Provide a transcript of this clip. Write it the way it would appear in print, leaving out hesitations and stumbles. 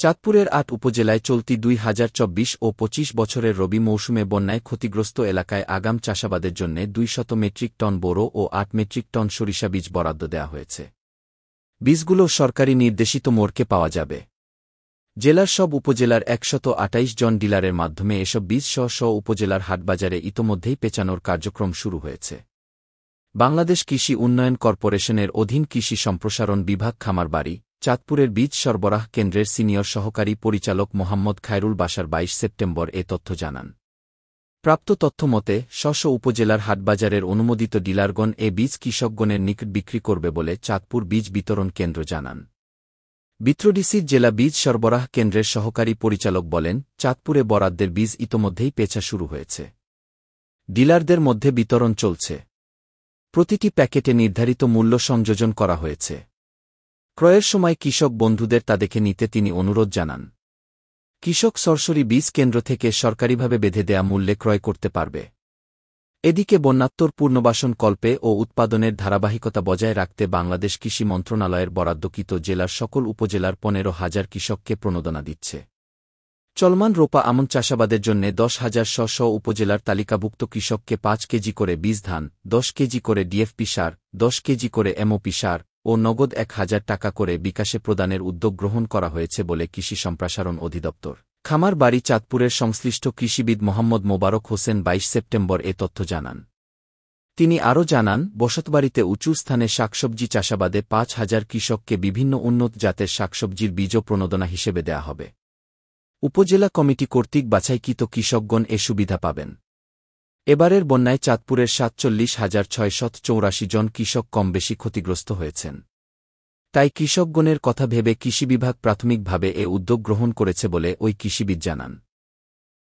চাঁদপুরের ৮ উপজেলায় চলতি ২০২৪ ও ২৫ বছরের রবি মৌসুমে বন্যায় ক্ষতিগ্রস্ত এলাকায় আগাম চাষাবাদের জন্য ২০০ মেট্রিক টন বোরো ও ৮ মেট্রিক টন সরিষা বীজ বরাদ্দ দেওয়া হয়েছে। বীজগুলো সরকারি নির্দেশিত মোড়কে পাওয়া যাবে। জেলার সব উপজেলার ১২৮ জন ডিলারের মাধ্যমে এসব বীজ স্ব উপজেলার হাটবাজারে ইতোমধ্যেই পেঁচানোর কার্যক্রম শুরু হয়েছে। বাংলাদেশ কৃষি উন্নয়ন কর্পোরেশনের অধীন কৃষি সম্প্রসারণ বিভাগ খামারবাড়ি, চাঁদপুরের বীজ সরবরাহ কেন্দ্রের সিনিয়র সহকারী পরিচালক মোহাম্মদ খায়রুল বাশার ২২ সেপ্টেম্বর এ তথ্য জানান। প্রাপ্ত তথ্য মতে স্ব উপজেলার হাটবাজারের অনুমোদিত ডিলারগণ এ বীজ কৃষকগণের নিকট বিক্রি করবে বলে চাঁদপুর বীজ বিতরণ কেন্দ্র জানান। বিত্রডিসির জেলা বীজ সরবরাহ কেন্দ্রের সহকারী পরিচালক বলেন, চাঁদপুরে বরাদ্দের বীজ ইতোমধ্যেই পেঁচা শুরু হয়েছে। ডিলারদের মধ্যে বিতরণ চলছে। প্রতিটি প্যাকেটে নির্ধারিত মূল্য সংযোজন করা হয়েছে। ক্রয়ের সময় কৃষক বন্ধুদের তা দেখে নিতে তিনি অনুরোধ জানান। কৃষক সরাসরি বীজ কেন্দ্র থেকে সরকারিভাবে বেঁধে দেয়া মূল্যে ক্রয় করতে পারবে। এদিকে বন্যাত্তর পুনর্বাসন কল্পে ও উৎপাদনের ধারাবাহিকতা বজায় রাখতে বাংলাদেশ কৃষি মন্ত্রণালয়ের বরাদ্দকৃত জেলার সকল উপজেলার ১৫,০০০ কৃষককে প্রণোদনা দিচ্ছে। চলমান রোপা আমন চাষাবাদের জন্য ১০,০০০ স্ব উপজেলার তালিকাভুক্ত কৃষককে ৫ কেজি করে বীজ ধান, ১০ কেজি করে ডিএফপি সার, ১০ কেজি করে এমওপি সার ও নগদ ১,০০০ টাকা করে বিকাশে প্রদানের উদ্যোগ গ্রহণ করা হয়েছে বলে কৃষি সম্প্রসারণ অধিদপ্তর খামারবাড়ি চাঁদপুরের সংশ্লিষ্ট কৃষিবিদ মোহাম্মদ মোবারক হোসেন ২২ সেপ্টেম্বর এ তথ্য জানান। তিনি আরও জানান, বসতবাড়িতে উঁচু স্থানে শাকসবজি চাষাবাদে ৫,০০০ কৃষককে বিভিন্ন উন্নত জাতের শাকসবজির বীজও প্রণোদনা হিসেবে দেয়া হবে। উপজেলা কমিটি কর্তৃক বাছাইকৃত কৃষকগণ এ সুবিধা পাবেন। এবারের বন্যায় চাঁদপুরের ৪৭,৬৮৪ জন কৃষক কমবেশি ক্ষতিগ্রস্ত হয়েছেন। তাই কৃষকগণের কথা ভেবে কৃষি বিভাগ প্রাথমিকভাবে এ উদ্যোগ গ্রহণ করেছে বলে ওই কৃষিবিদ জানান।